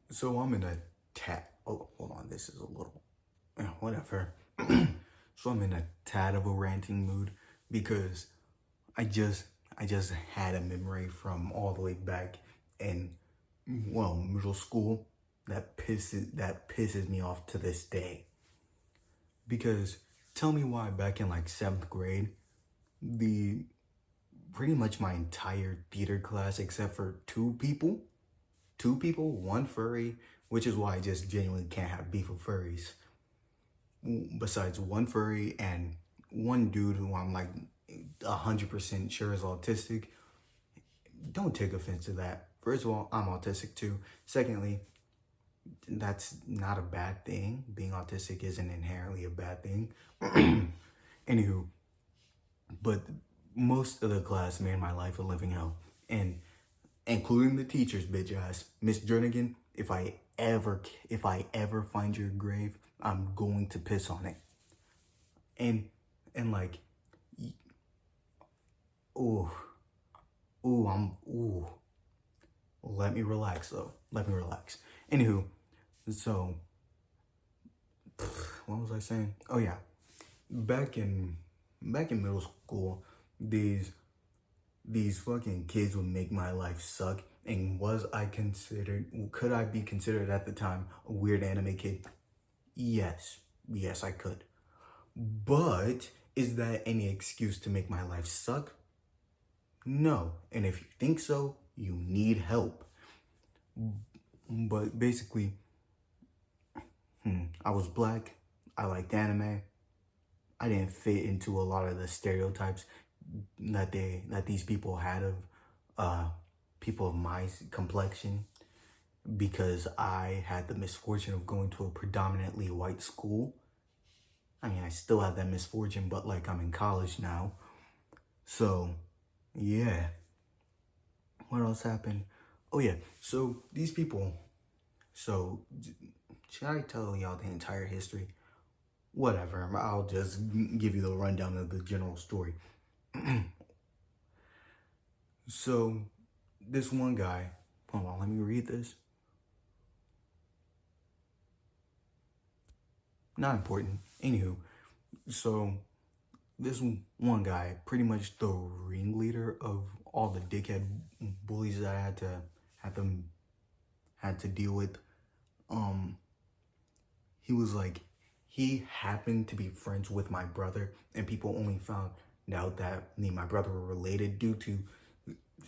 So I'm in a oh, hold on, this is a little whatever. So I'm in a tad of a ranting mood because I just I just had a memory from all the way back in middle school that pisses me off to this day. Because tell me why back in like seventh grade, the pretty much my entire theater class except for two people, one furry, which is why I just genuinely can't have beef with furries. Besides one furry and one dude who I'm like 100% sure is autistic. Don't take offense to that. First of all, I'm autistic too. Secondly, that's not a bad thing. Being autistic isn't inherently a bad thing. Anywho, but most of the class made my life a living hell. And including the teachers, bitch ass. Miss Jernigan, if I ever find your grave, I'm going to piss on it. And and like, ooh, ooh. Let me relax though. Let me relax. Anywho, so what was I saying? Oh yeah, back in back in middle school, these these fucking kids would make my life suck. And could I be considered at the time a weird anime kid? Yes, yes, I could. But is that any excuse to make my life suck? No. And if you think so, you need help. But basically, I was black. I liked anime. I didn't fit into a lot of the stereotypes that these people had of uh, people of my complexion because I had the misfortune of going to a predominantly white school. I mean, I still have that misfortune, but like I'm in college now. So, yeah. What else happened? Oh, yeah. So, these people. So, should I tell y'all the entire history? Whatever. I'll just give you the rundown of the general story. So, this one guy. Hold on, let me read this. Not important. Anywho, so this one guy, pretty much the ringleader of all the dickhead bullies that I had to deal with. Um, he was like, he happened to be friends with my brother, and people only found out that me and my brother were related due to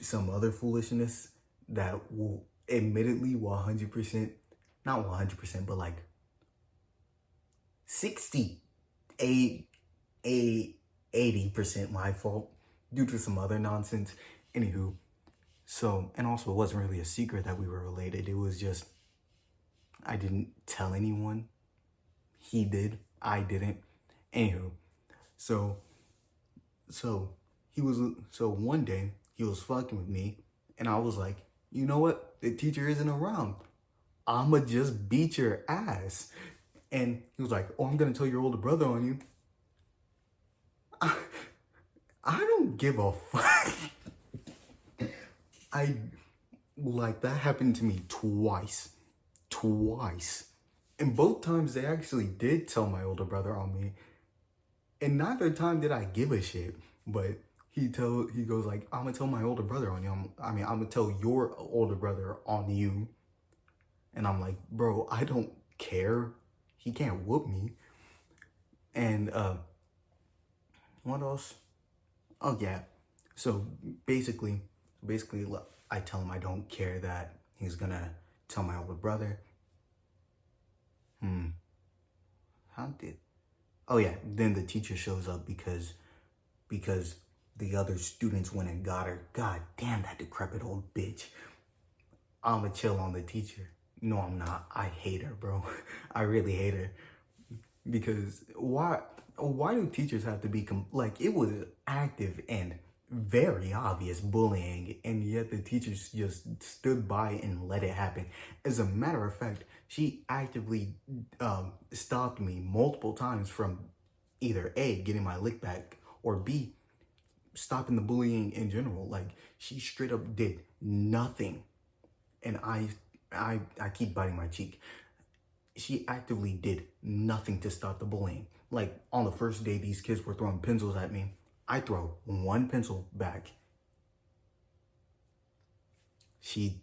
some other foolishness that will admittedly 100%, not 100%, but like 68 80% my fault due to some other nonsense. Anywho, so, and also it wasn't really a secret that we were related. It was just, I didn't tell anyone. He did. I didn't. Anywho, so, so so one day he was fucking with me and I was like, you know what? The teacher isn't around. I'ma just beat your ass. And he was like, oh, I'm gonna tell your older brother on you. I don't give a fuck. I like that happened to me twice. Twice. And both times they actually did tell my older brother on me. And neither time did I give a shit. But he goes like, I'm gonna tell my older brother on you. I'm gonna tell your older brother on you. And I'm like, bro, I don't care. He can't whoop me. And what else? Oh yeah. So basically, I tell him I don't care that he's gonna tell my older brother. How did? Oh yeah. Then the teacher shows up because the other students went and got her. God damn that decrepit old bitch. I'ma chill on the teacher. No, I'm not. I hate her, bro. I really hate her because why do teachers have to be like it was active and very obvious bullying and yet the teachers just stood by and let it happen. As a matter of fact, she actively stopped me multiple times from either A, getting my lick back, or B, stopping the bullying in general. Like she straight up did nothing. And I keep biting my cheek. She actively did nothing to stop the bullying. Like on the first day these kids were throwing pencils at me, I throw one pencil back. She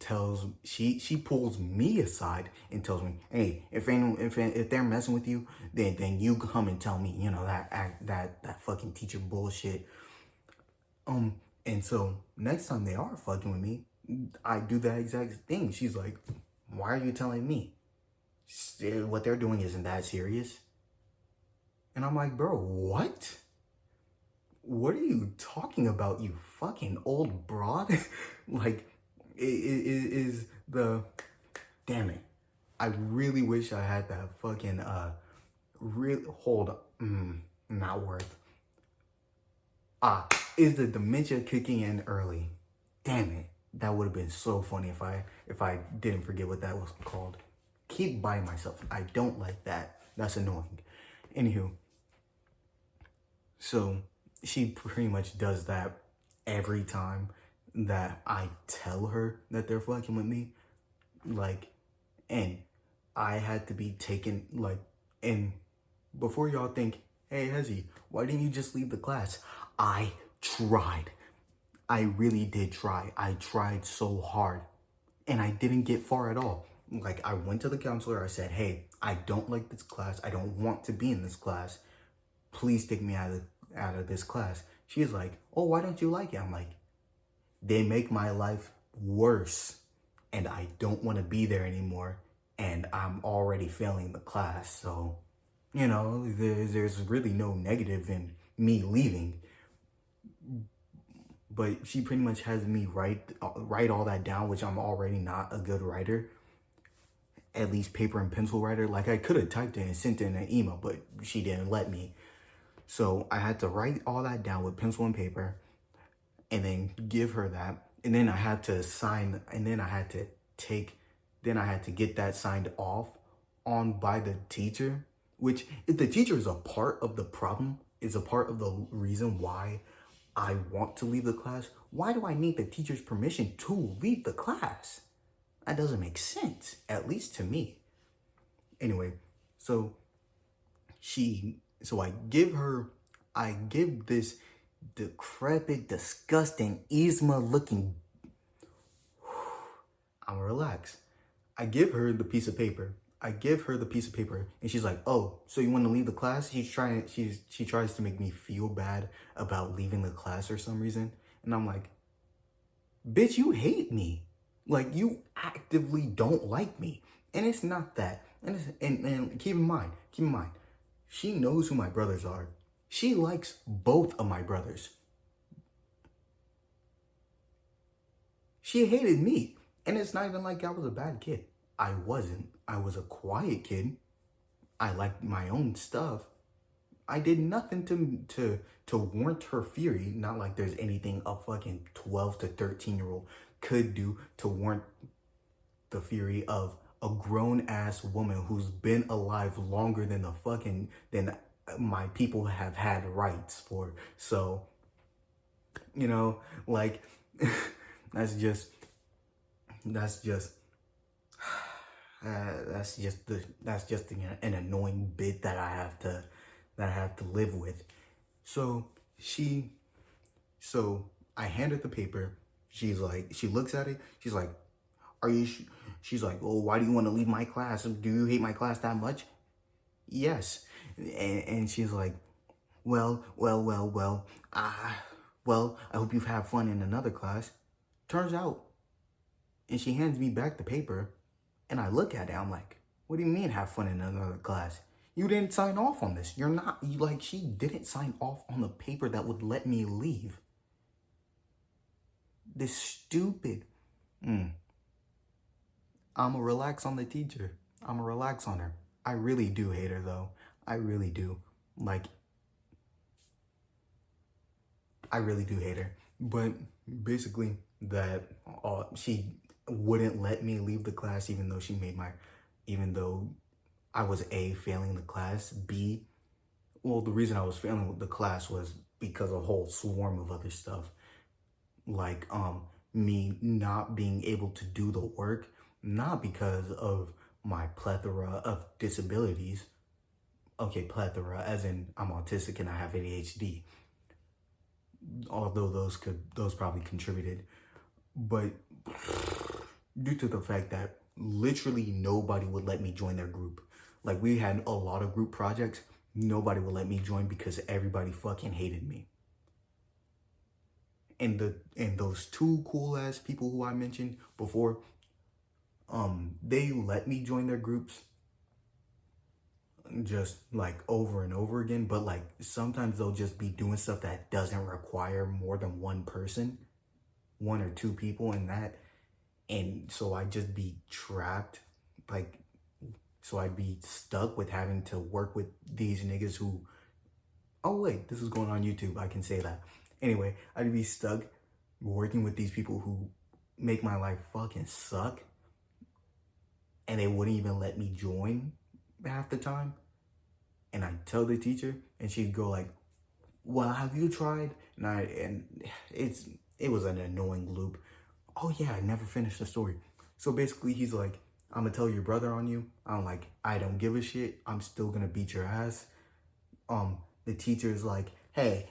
pulls me aside and tells me, "Hey, if they're messing with you, then you come and tell me, you know, that fucking teacher bullshit." And so next time they are fucking with me, I do that exact thing. She's like, "Why are you telling me? What they're doing isn't that serious?" And I'm like, "Bro, what? What are you talking about, you fucking old broad?" Like, it is the damn it. I really wish I had that fucking real hold not worth. Is the dementia kicking in early? Damn it. That would have been so funny if I didn't forget what that was called. Keep biting myself. I don't like that. That's annoying. Anywho, so she pretty much does that every time that I tell her that they're fucking with me. Like, and I had to be taken, like, and before y'all think, "Hey, Hezzy, why didn't you just leave the class?" I tried. I really did try. I tried so hard and I didn't get far at all. Like, I went to the counselor. I said, "Hey, I don't like this class. I don't want to be in this class. Please take me out of this class." She's like, "Oh, why don't you like it?" I'm like, "They make my life worse and I don't want to be there anymore. And I'm already failing the class. So, you know, there's really no negative in me leaving." But she pretty much has me write all that down, which I'm already not a good writer. At least paper and pencil writer. Like, I could have typed it and sent it in an email, but she didn't let me. So I had to write all that down with pencil and paper and then give her that. And then I had to sign, and then I had to get that signed off on by the teacher, which, if the teacher is a part of the problem, is a part of the reason why I want to leave the class, why do I need the teacher's permission to leave the class? That doesn't make sense, at least to me. Anyway, so I give this decrepit, disgusting, Yzma looking, I'm relaxed. I give her the piece of paper. And she's like, "Oh, so you want to leave the class?" She tries to make me feel bad about leaving the class for some reason. And I'm like, "Bitch, you hate me. Like, you actively don't like me." And it's not that. And keep in mind, she knows who my brothers are. She likes both of my brothers. She hated me. And it's not even like I was a bad kid. I wasn't. I was a quiet kid. I liked my own stuff. I did nothing to warrant her fury. Not like there's anything a fucking 12 to 13-year-old could do to warrant the fury of a grown ass woman who's been alive longer than my people have had rights for. So, you know, like, that's just an annoying bit that I have to live with. So I hand her the paper. She looks at it. She's like, "Are you?" She's like, "Oh, why do you want to leave my class? Do you hate my class that much?" "Yes." And she's like, well, I hope you've had fun in another class." Turns out, and she hands me back the paper, and I look at it. I'm like, "What do you mean have fun in another class? You didn't sign off on this. She didn't sign off on the paper that would let me leave. This stupid. I'ma relax on the teacher. I'ma relax on her. I really do hate her, though. I really do. Like, I really do hate her. But basically, she wouldn't let me leave the class, even though I was A, failing the class, B, well, the reason I was failing the class was because of a whole swarm of other stuff. Like, me not being able to do the work, not because of my plethora of disabilities. Okay, plethora, as in I'm autistic and I have ADHD. Although those probably contributed, but due to the fact that literally nobody would let me join their group. Like, we had a lot of group projects, nobody would let me join because everybody fucking hated me. And those two cool ass people who I mentioned before, they let me join their groups just like over and over again, but like sometimes they'll just be doing stuff that doesn't require more than one person, one or two people in that. And so I'd just be trapped, like, so I'd be stuck with having to work with these niggas who, oh wait, this is going on YouTube, I can say that. Anyway, I'd be stuck working with these people who make my life fucking suck, and they wouldn't even let me join half the time. And I'd tell the teacher, and she'd go like, well, have you tried? And it was an annoying loop. Oh yeah, I never finished the story. So basically he's like, I'm gonna tell your brother on you. I'm like, I don't give a shit. I'm still gonna beat your ass. The teacher's like, hey,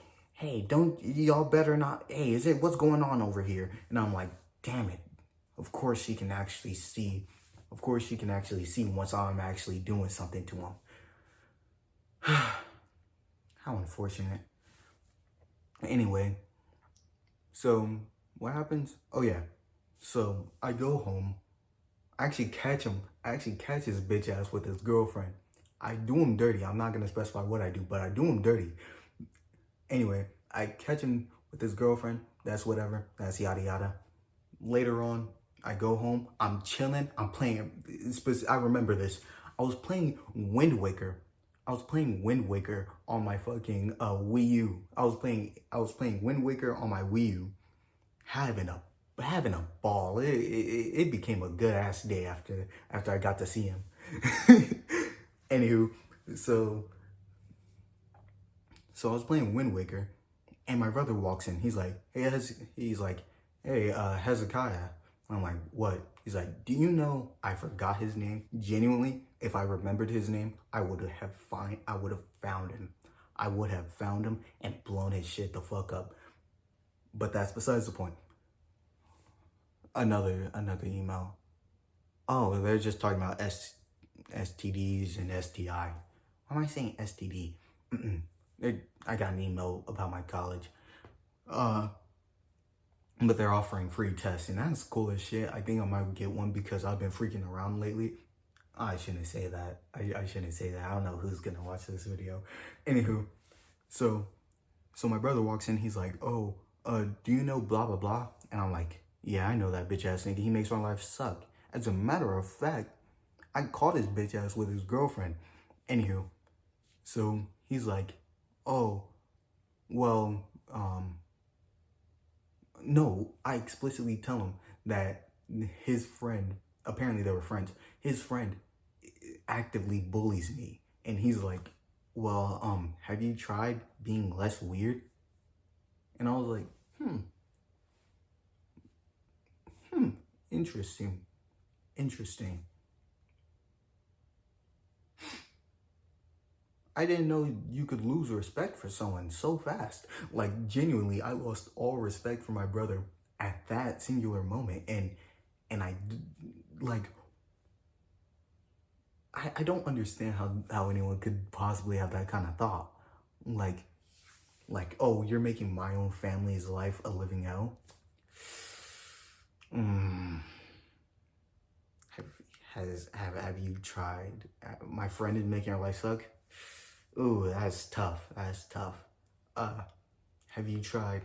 don't, y'all better not, hey, what's going on over here? And I'm like, damn it. Of course she can actually see. Of course she can actually see once I'm actually doing something to him. How unfortunate. Anyway, so what happens? Oh yeah. So I go home. I actually catch him. I actually catch his bitch ass with his girlfriend. I do him dirty. I'm not gonna specify what I do, but I do him dirty. Anyway, I catch him with his girlfriend. That's whatever. That's yada yada. Later on, I go home. I'm chilling. I'm playing. I remember this. I was playing Wind Waker. I was playing Wind Waker on my fucking Wii U. I was playing Wind Waker on my Wii U, having a ball. It became a good ass day after I got to see him. Anywho, so I was playing Wind Waker, and my brother walks in. He's like, hey, Hezekiah. I'm like, what? He's like, do you know I forgot his name? Genuinely, if I remembered his name, I would have found him. I would have found him and blown his shit the fuck up. But that's besides the point. Another email. Oh, they're just talking about STDs and STI. Why am I saying STD? I got an email about my college. But they're offering free tests, and that's cool as shit. I think I might get one because I've been freaking around lately. I shouldn't say that. I shouldn't say that. I don't know who's gonna watch this video. Anywho, so my brother walks in. He's like, oh, do you know blah, blah, blah? And I'm like, yeah, I know that bitch ass nigga. He makes my life suck. As a matter of fact, I caught his bitch ass with his girlfriend. Anywho, so he's like, oh, well, no, I explicitly tell him that his friend, apparently they were friends, his friend actively bullies me. And he's like, well, have you tried being less weird? And I was like, interesting. I didn't know you could lose respect for someone so fast. Like, genuinely, I lost all respect for my brother at that singular moment. And I, like, I don't understand how anyone could possibly have that kind of thought. Like, oh, you're making my own family's life a living hell? Have you tried? My friend is making her life suck? Ooh, that's tough. Have you tried,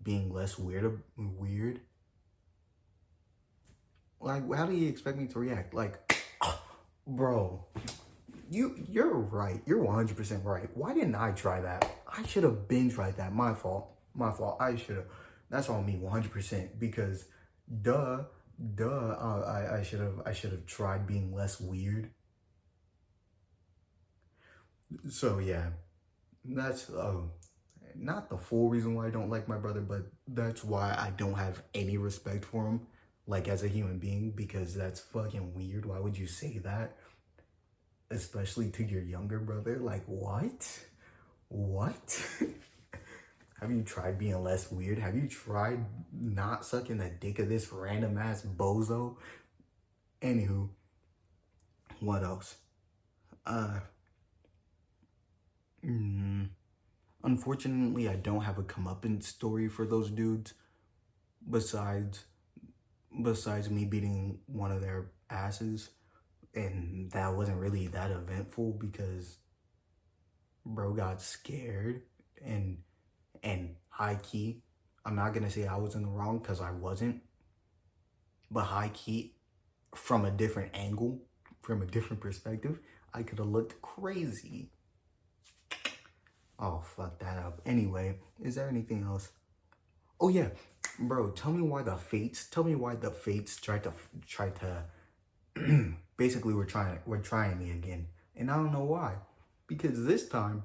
being less weird? Like, how do you expect me to react? Like, bro, you're right. You're 100% right. Why didn't I try that? I should have been tried that. My fault. I should have. That's on me 100% because I should have tried being less weird. So yeah, that's not the full reason why I don't like my brother, but that's why I don't have any respect for him. like as a human being, because that's fucking weird. Why would you say that? Especially to your younger brother. Like, what? What? Have you tried being less weird? Have you tried not sucking the dick of this random ass bozo? Anywho, what else? Uh, Unfortunately, I don't have a comeuppance story for those dudes. Besides, me beating one of their asses, and that wasn't really that eventful because bro got scared and high key. I'm not gonna say I was in the wrong because I wasn't, but high key, from a different angle, from a different perspective, I could have looked crazy. Oh, fuck that up. Anyway, is there anything else? Oh yeah, bro, tell me why the fates tried to basically we're trying me again. And I don't know why. Because this time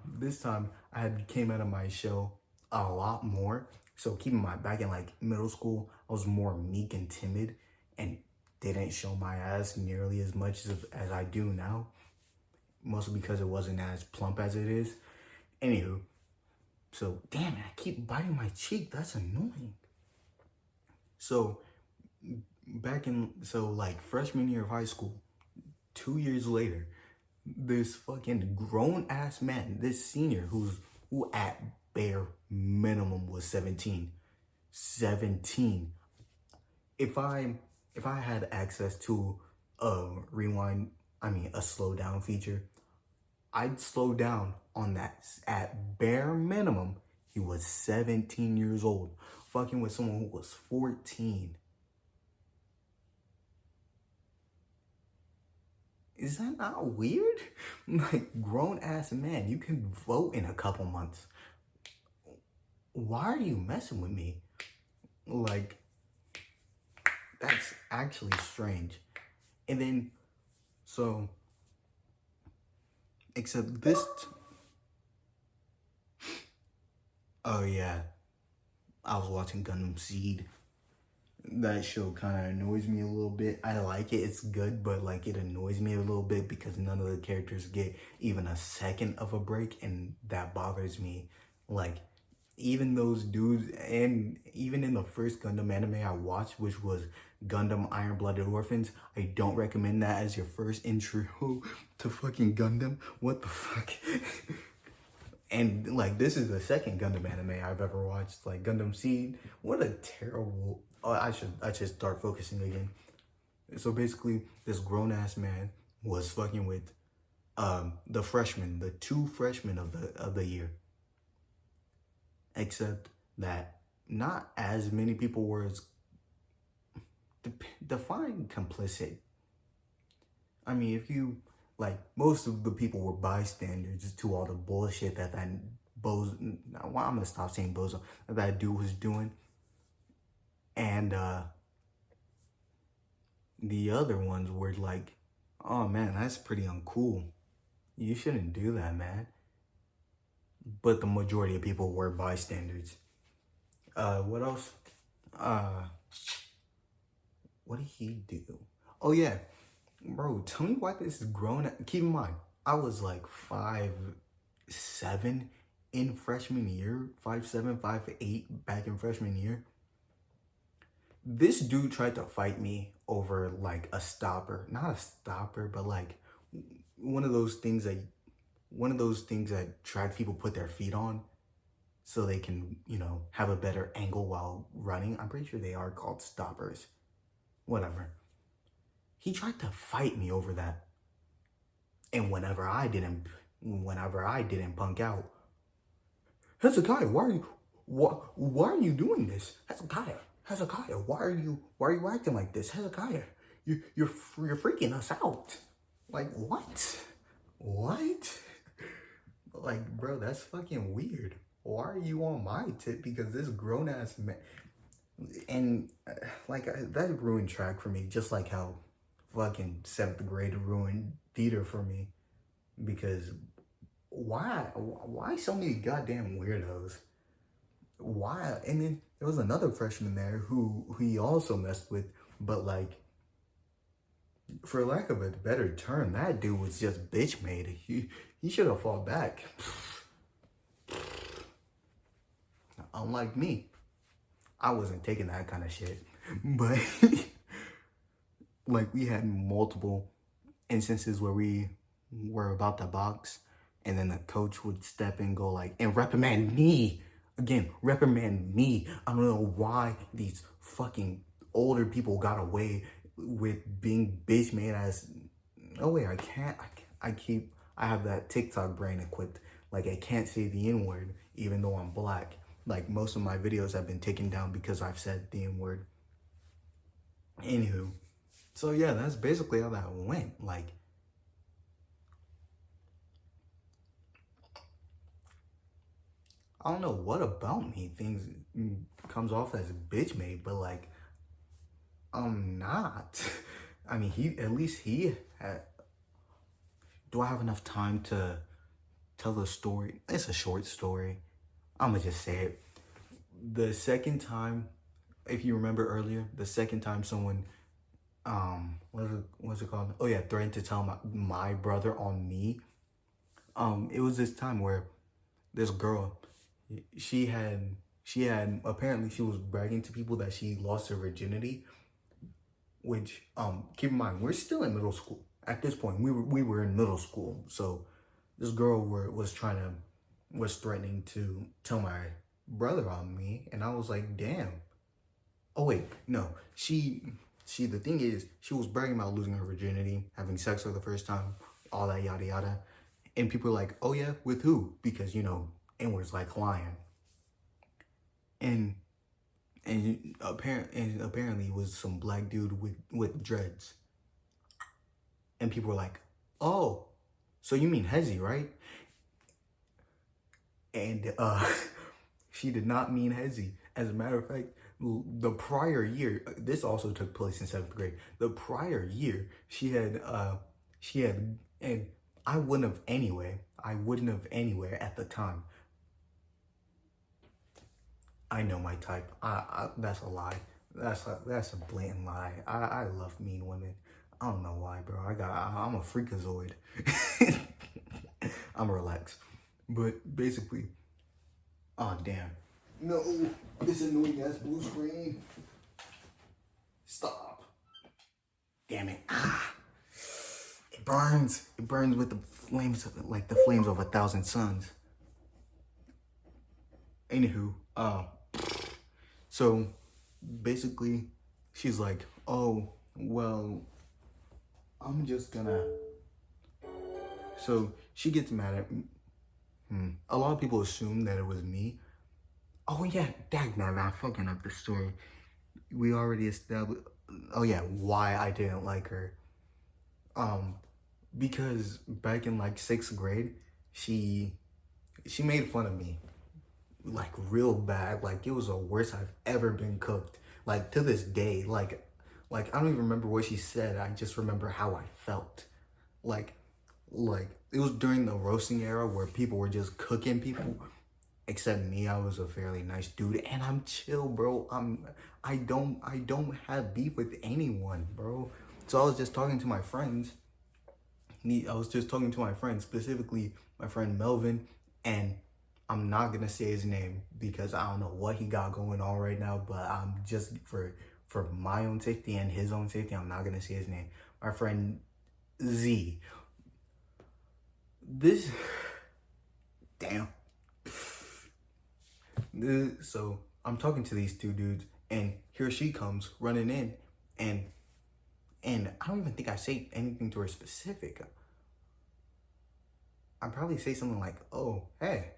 I had came out of my shell a lot more. So keep in mind, back in like middle school, I was more meek and timid and didn't show my ass nearly as much as I do now. Mostly because it wasn't as plump as it is. Anywho, so damn it, I keep biting my cheek. That's annoying. So like freshman year of high school, 2 years later, this fucking grown ass man, this senior who at bare minimum was 17. 17. If I had access to a a slow down feature, I'd slow down on that. At bare minimum, he was 17 years old, fucking with someone who was 14. Is that not weird? Like, grown ass man, you can vote in a couple months. Why are you messing with me? Like, that's actually strange. And then, so, except this. Oh yeah, I was watching Gundam Seed. That show kind of annoys me a little bit. I like it, it's good, but like it annoys me a little bit because none of the characters get even a second of a break, and that bothers me. Like, even those dudes, and even in the first Gundam anime I watched, which was Gundam Iron Blooded Orphans, I don't recommend that as your first intro to fucking Gundam. What the fuck? And like, this is the second Gundam anime I've ever watched, like Gundam Seed. What a terrible. Oh, I should start focusing again. So basically, this grown ass man was fucking with the two freshmen of the year. Except that not as many people were as define complicit. I mean, if you like, most of the people were bystanders to all the bullshit that bozo. Well, I'm gonna stop saying bozo. That dude was doing, and the other ones were like, "Oh man, that's pretty uncool. You shouldn't do that, man." But the majority of people were bystanders. What else? What did he do? Oh yeah, bro. Tell me why this is grown. Keep in mind, I was like 5'7" in freshman year. 5'7", 5'8" back in freshman year. This dude tried to fight me over like a stopper, not a stopper, but like one of those things that track people put their feet on so they can, have a better angle while running. I'm pretty sure they are called stoppers. Whatever. He tried to fight me over that. And whenever I didn't punk out, Hezekiah, why are you doing this? Hezekiah, why are you acting like this? Hezekiah, you're freaking us out. Like, what? Like, bro, that's fucking weird. Why are you on my tip? Because this grown ass man, and that ruined track for me, just like how fucking 7th grade ruined theater for me. Because why so many goddamn weirdos? Why? And then there was another freshman there who he also messed with, But like, for lack of a better term, that dude was just bitch made. He should have fought back. Unlike me, I wasn't taking that kind of shit. But like, we had multiple instances where we were about to box, and then the coach would step in, go like, and reprimand me. Again, reprimand me. I don't know why these fucking older people got away with being bitch made as. Oh wait, I can't. I have that TikTok brain equipped. Like, I can't say the N word even though I'm black. Like, most of my videos have been taken down because I've said the N word. Anywho, so yeah, that's basically how that went. Like, I don't know what about me things comes off as bitch made, but like, I'm not. I mean, at least he had. Do I have enough time to tell the story? It's a short story. I'm gonna just say it. The second time, if you remember earlier, the second time someone, what's it called? Oh yeah, threatened to tell my brother on me. It was this time where this girl, she had apparently she was bragging to people that she lost her virginity, which keep in mind, we're still in middle school at this point. We were in middle school, so this girl was threatening to tell my brother on me, and I was like, damn. Oh wait, no, she the thing is, she was bragging about losing her virginity, having sex for the first time, all that yada yada, and people were like, oh yeah, with who? Because N-words like lying, and apparently it was some black dude with dreads. And people were like, oh, so you mean Hezi, right? And she did not mean Hezi. As a matter of fact, the prior year, this also took place in 7th grade. The prior year, she had, and I wouldn't have anyway at the time. I know my type. That's a lie. That's a blatant lie. I love mean women. I don't know why, bro. I'm a freakazoid. I'm relaxed. But basically, oh damn. No, this annoying ass blue screen. Stop. Damn it. It burns. It burns with the flames, like the flames of 1,000 suns. Anywho, so basically, she's like, oh, well, I'm just gonna. So she gets mad at me. A lot of people assume that it was me. Oh yeah, dag man, I'm fucking up the story. We already established. Oh yeah, why I didn't like her. Because back in like 6th grade, she made fun of me, like real bad. Like, it was the worst I've ever been cooked. Like, to this day, like I don't even remember what she said. I just remember how I felt. Like it was during the roasting era where people were just cooking people. Except me, I was a fairly nice dude, and I'm chill, bro. I don't have beef with anyone, bro. So I was just talking to my friends. Specifically my friend Melvin, and I'm not gonna say his name because I don't know what he got going on right now, but I'm just for my own safety and his own safety, I'm not gonna say his name. My friend Z. This damn. So I'm talking to these two dudes, and here she comes running in, and I don't even think I say anything to her specific. I probably say something like, "Oh, hey."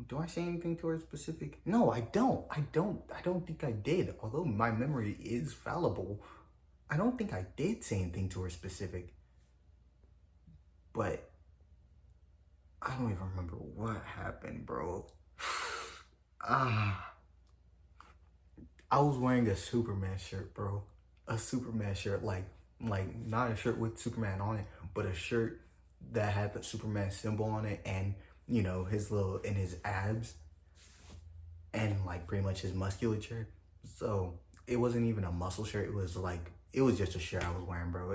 Do I say anything to her specific? No, I don't. I don't think I did. Although my memory is fallible, I don't think I did say anything to her specific. But I don't even remember what happened, bro. I was wearing a Superman shirt, bro. A Superman shirt, like not a shirt with Superman on it, but a shirt that had the Superman symbol on it, and his abs, and like pretty much his musculature. So it wasn't even a muscle shirt. It was just a shirt I was wearing, bro.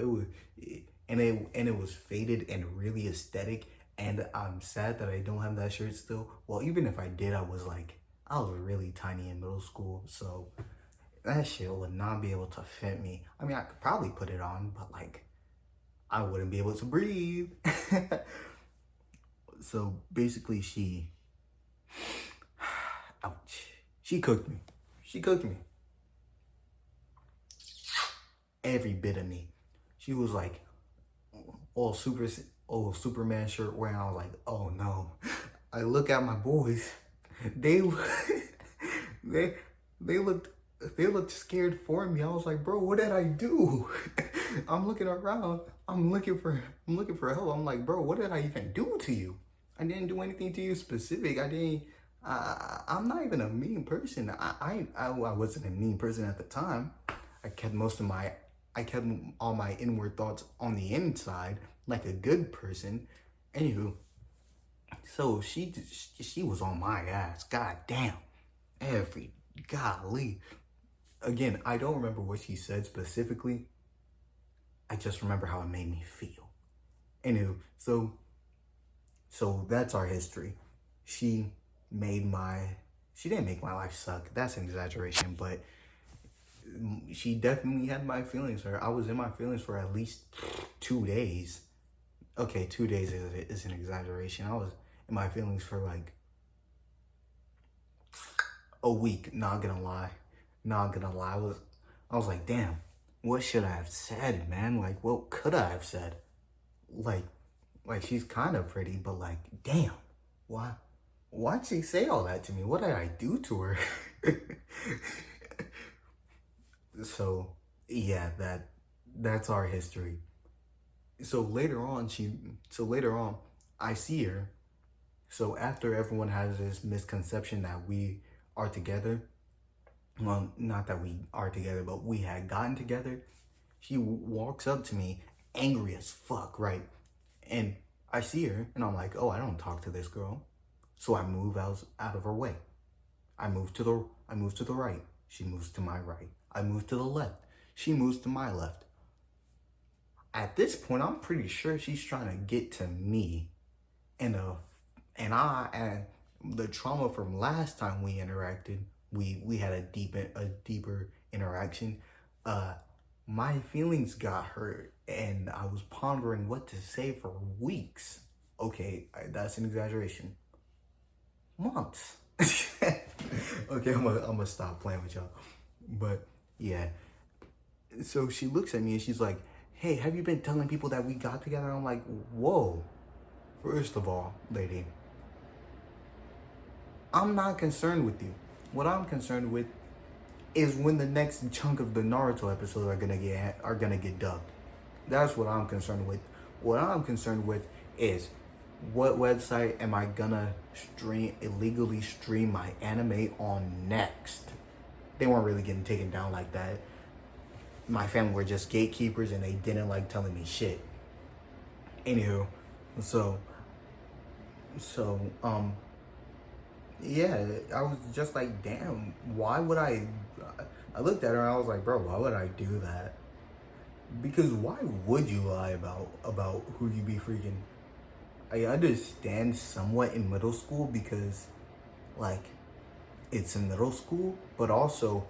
And it was faded and really aesthetic. And I'm sad that I don't have that shirt still. Well, even if I did, I was really tiny in middle school, so that shit would not be able to fit me. I mean, I could probably put it on, but like, I wouldn't be able to breathe. So basically, ouch, she cooked me. She cooked me. Every bit of me. She was like, all Superman shirt wearing. I was like, oh no. I look at my boys. They they they looked they looked scared for me. I was like, bro, what did I do? I'm looking around. I'm looking for help. I'm like, bro, what did I even do to you? I didn't do anything to you specific. I'm not even a mean person. I wasn't a mean person at the time. I kept all my inward thoughts on the inside, like a good person. Anywho, so she was on my ass. God damn. Every golly. Again, I don't remember what she said specifically. I just remember how it made me feel. Anywho, so that's our history. She didn't make my life suck. That's an exaggeration, but she definitely had my feelings. I was in my feelings for at least 2 days. Okay, 2 days is an exaggeration. I was in my feelings for like a week. Not gonna lie. I was like, damn, what should I have said, man? Like, what could I have said? Like she's kind of pretty, but like, damn, why'd she say all that to me? What did I do to her? So yeah, that's our history. So later on, I see her. So after everyone has this misconception that we are together, well, not that we are together, but we had gotten together, she walks up to me, angry as fuck, right? And I see her, and I'm like, oh, I don't talk to this girl. So I move out of her way. I move to the right. She moves to my right. I move to the left. She moves to my left. At this point, I'm pretty sure she's trying to get to me. And the trauma from last time we interacted, we had a deeper interaction. My feelings got hurt, and I was pondering what to say for weeks. Okay, that's an exaggeration. Months. Okay, I'm gonna stop playing with y'all. But yeah, so she looks at me and she's like, hey, have you been telling people that we got together? I'm like, whoa. First of all, lady, I'm not concerned with you. What I'm concerned with is when the next chunk of the Naruto episodes are gonna get dubbed. That's what I'm concerned with. What I'm concerned with is what website am I gonna illegally stream my anime on next? They weren't really getting taken down like that. My family were just gatekeepers and they didn't like telling me shit. Anywho, so yeah, I was just like, damn, why would I looked at her and I was like, bro, why would I do that? Because why would you lie about who you be freaking? I understand somewhat in middle school because like it's in middle school, but also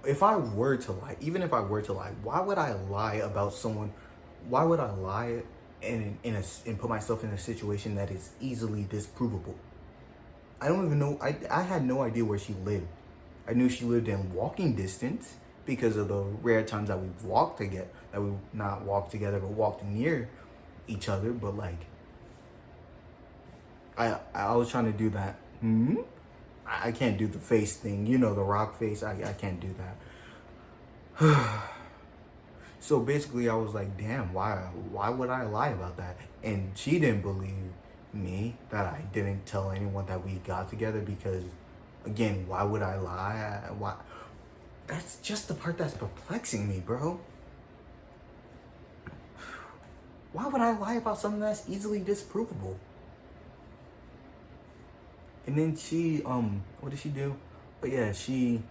if I were to lie, even if I were to lie, why would I lie about someone? Why would I lie and put myself in a situation that is easily disprovable? I don't even know. I had no idea where she lived. I knew she lived in walking distance because of the rare times that we've walked together, that we not walked together, but walked near each other. But like, I was trying to do that. I can't do the face thing. You know, the rock face. I can't do that. So basically, I was like, damn, why would I lie about that? And she didn't believe me that I didn't tell anyone that we got together because, again, why would I lie? Why? That's just the part that's perplexing me, bro. Why would I lie about something that's easily disprovable? And then she, what did she do? But yeah, she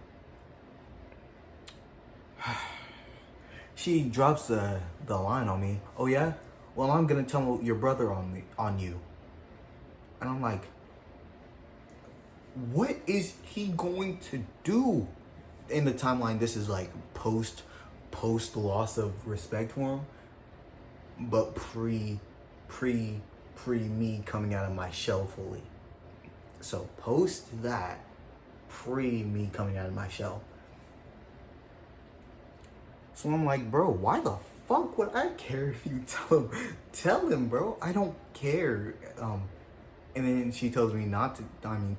drops the line on me. Oh yeah? Well, I'm gonna tell your brother on you. And I'm like, what is he going to do? In the timeline, this is like post loss of respect for him, but pre me coming out of my shell fully. So post that, pre me coming out of my shell. So I'm like, bro, why the fuck would I care if you tell him, bro? I don't care. And then she tells me not to,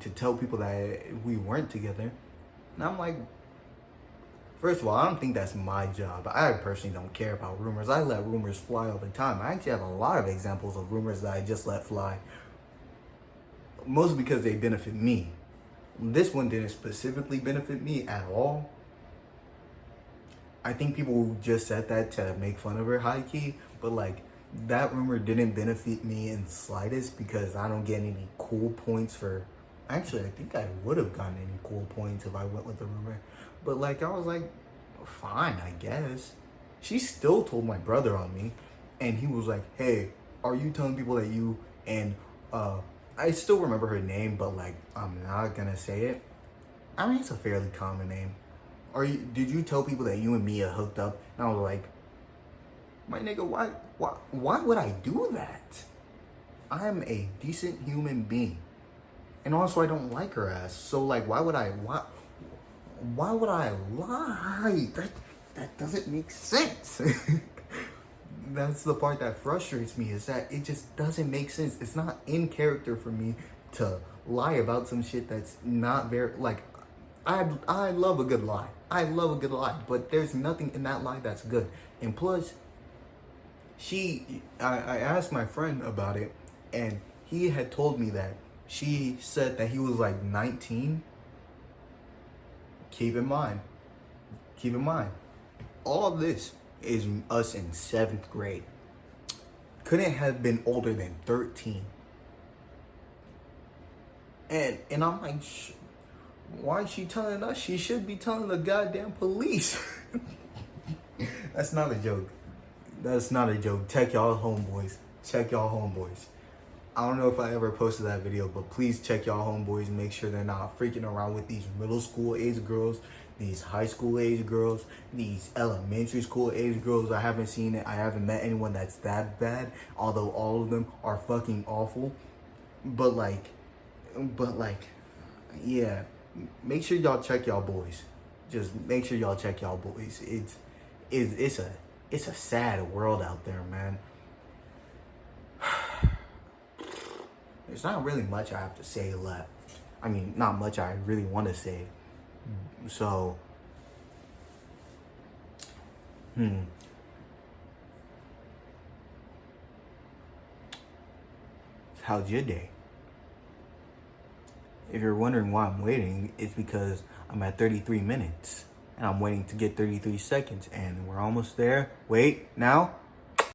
to tell people that we weren't together. And I'm like, first of all, I don't think that's my job. I personally don't care about rumors. I let rumors fly all the time. I actually have a lot of examples of rumors that I just let fly. Mostly because they benefit me. This one didn't specifically benefit me at all. I think people just said that to make fun of her high key, but like that rumor didn't benefit me in slightest because I don't get any cool points for. Actually, I think I would have gotten any cool points if I went with the rumor, but like I was like, fine, I guess. She still told my brother on me, and he was like, "Hey, are you telling people that you and I still remember her name, but like I'm not gonna say it. I mean, it's a fairly common name. Did you tell people that you and Mia hooked up?" And I was like, my nigga, why would I do that? I'm a decent human being. And also I don't like her ass. So like why would I lie? That doesn't make sense. That's the part that frustrates me, is that it just doesn't make sense. It's not in character for me to lie about some shit that's not very like I love a good lie. I love a good lie, but there's nothing in that lie that's good. And plus, I asked my friend about it, and he had told me that she said that he was like 19. Keep in mind, all this is us in 7th grade. Couldn't have been older than 13. And I'm like, why is she telling us? She should be telling the goddamn police. That's not a joke. That's not a joke. Check y'all homeboys. I don't know if I ever posted that video, but please check y'all homeboys and make sure they're not freaking around with these middle school age girls, these high school age girls, these elementary school age girls. I haven't seen it. I haven't met anyone that's that bad, although all of them are fucking awful. But like, yeah. Make sure y'all check y'all boys. Just make sure y'all check y'all boys. It's a sad world out there, man. There's not really much I have to say left. I mean, not much I really want to say. So, how's your day? If you're wondering why I'm waiting, it's because I'm at 33 minutes and I'm waiting to get 33 seconds and we're almost there. Wait, now?